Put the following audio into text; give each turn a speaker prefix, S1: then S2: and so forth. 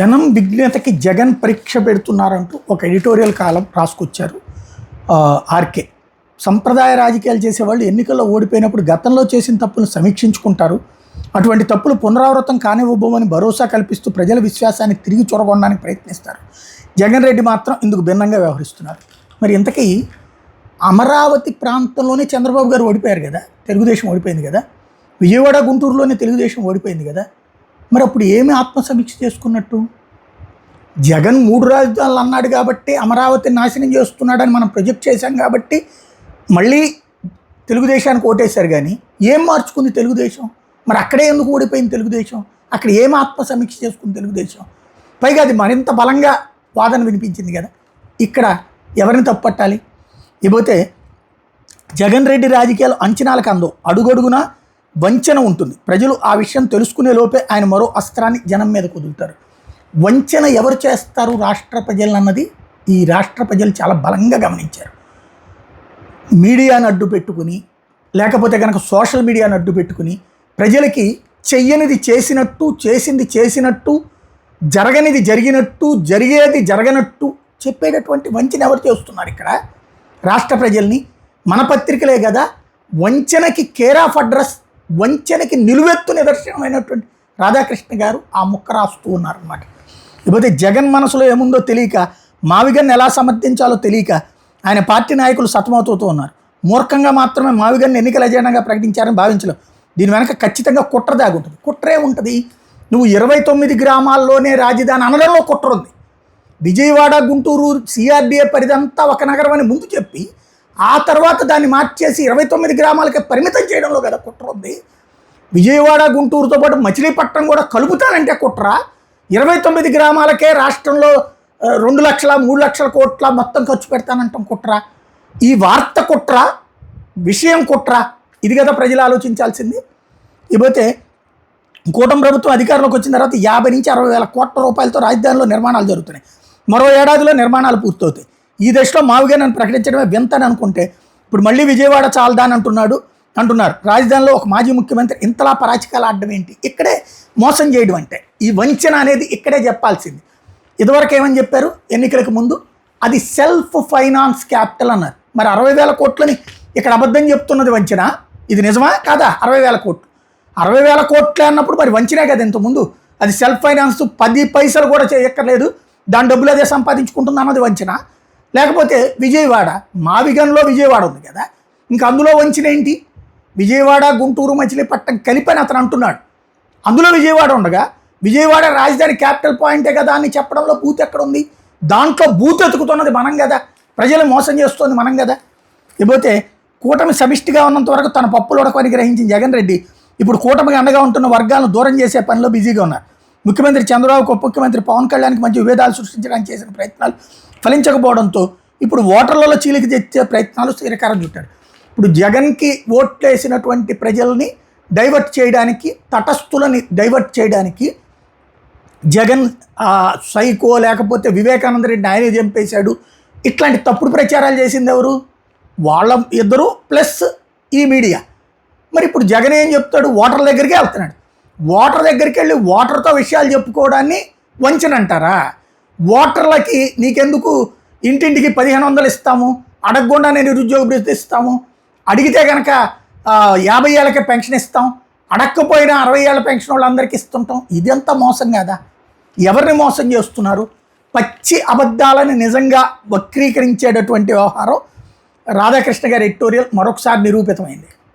S1: జనం విజ్ఞతకి జగన్ పరీక్ష పెడుతున్నారంటూ ఒక ఎడిటోరియల్ కాలం రాసుకొచ్చారు ఆర్కే. సంప్రదాయ రాజకీయాలు చేసేవాళ్ళు ఎన్నికల్లో ఓడిపోయినప్పుడు గతంలో చేసిన తప్పులు సమీక్షించుకుంటారు. అటువంటి తప్పులు పునరావృతం కానివ్వబోమని భరోసా కల్పిస్తూ ప్రజల విశ్వాసాన్ని తిరిగి చొరగొనడానికి ప్రయత్నిస్తారు. జగన్ రెడ్డి మాత్రం ఇందుకు భిన్నంగా వ్యవహరిస్తున్నారు. మరి ఇంతకీ అమరావతి ప్రాంతంలోనే చంద్రబాబు గారు ఓడిపోయారు కదా, తెలుగుదేశం ఓడిపోయింది కదా, విజయవాడ గుంటూరులోనే తెలుగుదేశం ఓడిపోయింది కదా, మరి అప్పుడు ఏమి ఆత్మసమీక్ష చేసుకున్నట్టు? జగన్ 3 రాజధానులు అన్నాడు కాబట్టి అమరావతిని నాశనం చేస్తున్నాడని మనం ప్రొజెక్ట్ చేశాం కాబట్టి మళ్ళీ తెలుగుదేశానికి ఓటేశారు. కానీ ఏం మార్చుకుంది తెలుగుదేశం? మరి అక్కడే ఎందుకు ఓడిపోయింది తెలుగుదేశం? అక్కడ ఏం ఆత్మసమీక్ష చేసుకుంది తెలుగుదేశం? పైగా అది మరింత బలంగా వాదన వినిపించింది కదా. ఇక్కడ ఎవరిని తప్పట్టాలి? ఇకపోతే జగన్ రెడ్డి రాజకీయాలు అంచనాలకు అందవు, అడుగడుగునా వంచన ఉంటుంది. ప్రజలు ఆ విషయం తెలుసుకునే లోపే ఆయన మరో అస్త్రాన్ని జనం మీద కుదులుతారు. వంచన ఎవరు చేస్తారు రాష్ట్ర ప్రజలను అన్నది ఈ రాష్ట్ర ప్రజలు చాలా బలంగా గమనించారు. మీడియాను అడ్డు పెట్టుకుని, లేకపోతే కనుక సోషల్ మీడియాను అడ్డు పెట్టుకుని ప్రజలకి చెయ్యనిది చేసినట్టు, చేసింది చేసినట్టు, జరగనిది జరిగినట్టు, జరిగేది జరగనట్టు చెప్పేటటువంటి వంచన ఎవరు చేస్తున్నారు ఇక్కడ రాష్ట్ర ప్రజల్ని? మన పత్రికలే కదా వంచనకి కేర్ ఆఫ్ అడ్రస్, వంచనకి నిలువెత్తు నిదర్శనమైనటువంటి రాధాకృష్ణ గారు ఆ ముక్క రాస్తూ ఉన్నారన్నమాట. ఇకపోతే జగన్ మనసులో ఏముందో తెలియక, మావిగన్ని ఎలా సమర్థించాలో తెలియక ఆయన పార్టీ నాయకులు సతమవుతూ ఉన్నారు. మూర్ఖంగా మాత్రమే మావిగన్ని ఎన్నికల ఎజెండాగా ప్రకటించారని భావించలేం. దీని వెనక ఖచ్చితంగా కుట్ర దాగుంటుంది. కుట్రే ఉంటుంది. నువ్వు 29 గ్రామాల్లోనే రాజధాని అనడంలో కుట్ర ఉంది. విజయవాడ గుంటూరు సిఆర్డీఏ పరిధంతా ఒక నగరం అని ముందు చెప్పి ఆ తర్వాత దాన్ని మార్చేసి 29 గ్రామాలకే పరిమితం చేయడంలో కదా కుట్ర ఉంది. విజయవాడ గుంటూరుతో పాటు మచిలీపట్నం కూడా కలుపుతానంటే కుట్ర. 29 గ్రామాలకే రాష్ట్రంలో 2 లక్షల 3 లక్షల కోట్ల మొత్తం ఖర్చు పెడతానంటాం కుట్ర. ఈ వార్త కుట్ర, విషయం కుట్ర. ఇది కదా ప్రజలు ఆలోచించాల్సింది. ఇకపోతే కూటమి ప్రభుత్వం అధికారంలోకి వచ్చిన తర్వాత 50 నుంచి 60 వేల కోట్ల రూపాయలతో రాజధానిలో నిర్మాణాలు జరుగుతున్నాయి. మరో ఏడాదిలో నిర్మాణాలు పూర్తవుతాయి. ఈ దశలో మావిగా నన్ను ప్రకటించడమే వింతని అనుకుంటే ఇప్పుడు మళ్ళీ విజయవాడ చాలదాని అంటున్నారు. రాజధానిలో ఒక మాజీ ముఖ్యమంత్రి ఇంతలా పరాచికాలు ఆడడం ఏంటి? ఇక్కడే మోసం చేయడం అంటే ఈ వంచన అనేది ఇక్కడే చెప్పాల్సింది. ఇదివరకు ఏమని చెప్పారు ఎన్నికలకు ముందు? అది సెల్ఫ్ ఫైనాన్స్ క్యాపిటల్ అన్నారు. మరి 60 వేల కోట్లని ఇక్కడ అబద్ధం చెప్తున్నది వంచన. ఇది నిజమా కాదా? 60 వేల కోట్లు 60 వేల కోట్లే అన్నప్పుడు మరి వంచనే కదా ఇంతకుముందు. అది సెల్ఫ్ ఫైనాన్స్, 10 పైసలు కూడా చేయక్కర్లేదు, దాని డబ్బులు అదే సంపాదించుకుంటుంది అన్నది వంచన. లేకపోతే విజయవాడ, మావిగన్లో విజయవాడ ఉంది కదా, ఇంకా అందులో వంచిన ఏంటి? విజయవాడ గుంటూరు మచిలీపట్నం కలిపని అతను అంటున్నాడు. అందులో విజయవాడ ఉండగా విజయవాడ రాజధాని క్యాపిటల్ పాయింటే కదా అని చెప్పడంలో బూత్ ఎక్కడ ఉంది? దాంట్లో బూత్ ఎతుకుతున్నది మనం కదా, ప్రజలు మోసం చేస్తుంది మనం కదా. ఇకపోతే కూటమి సమిష్టిగా ఉన్నంత వరకు తన పప్పులు ఉడకని గ్రహించిన జగన్ రెడ్డి ఇప్పుడు కూటమికి అండగా ఉంటున్న వర్గాలను దూరం చేసే పనిలో బిజీగా ఉన్నారు. ముఖ్యమంత్రి చంద్రబాబుకు ఉప ముఖ్యమంత్రి పవన్ కళ్యాణ్కి మధ్య విభేదాలు సృష్టించడానికి చేసిన ప్రయత్నాలు ఫలించకపోవడంతో ఇప్పుడు ఓటర్లలో చీలిక తెచ్చే ప్రయత్నాలు శ్రీకారం చుట్టాడు. ఇప్పుడు జగన్కి ఓట్లు వేసినటువంటి ప్రజల్ని డైవర్ట్ చేయడానికి, తటస్థులని డైవర్ట్ చేయడానికి జగన్ సైకో, లేకపోతే వివేకానంద రెడ్డి ఆయనే చంపేశాడు, ఇట్లాంటి తప్పుడు ప్రచారాలు చేసింది ఎవరు? వాళ్ళ ఇద్దరు ప్లస్ ఈ మీడియా. మరి ఇప్పుడు జగన్ ఏం చెప్తాడు? ఓటర్ల దగ్గరికే వెళ్తున్నాడు. ఓటర్ దగ్గరికి వెళ్ళి ఓటర్తో విషయాలు చెప్పుకోవడాన్ని వంచన అంటారా? ఓటర్లకి నీకెందుకు ఇంటింటికి 1500 ఇస్తాము, అడగకుండా నేను నిరుద్యోగ భృతి ఇస్తాము, అడిగితే కనుక 50 ఏళ్ళకే పెన్షన్ ఇస్తాం, అడగకపోయినా 60 ఏళ్ళ పెన్షన్ వాళ్ళందరికీ ఇస్తుంటాం. ఇదంతా మోసం కాదా? ఎవరిని మోసం చేస్తున్నారు? పచ్చి అబద్ధాలని నిజంగా వక్రీకరించేటటువంటి వ్యవహారం రాధాకృష్ణ గారి ఎడిటోరియల్ మరొకసారి నిరూపితమైంది.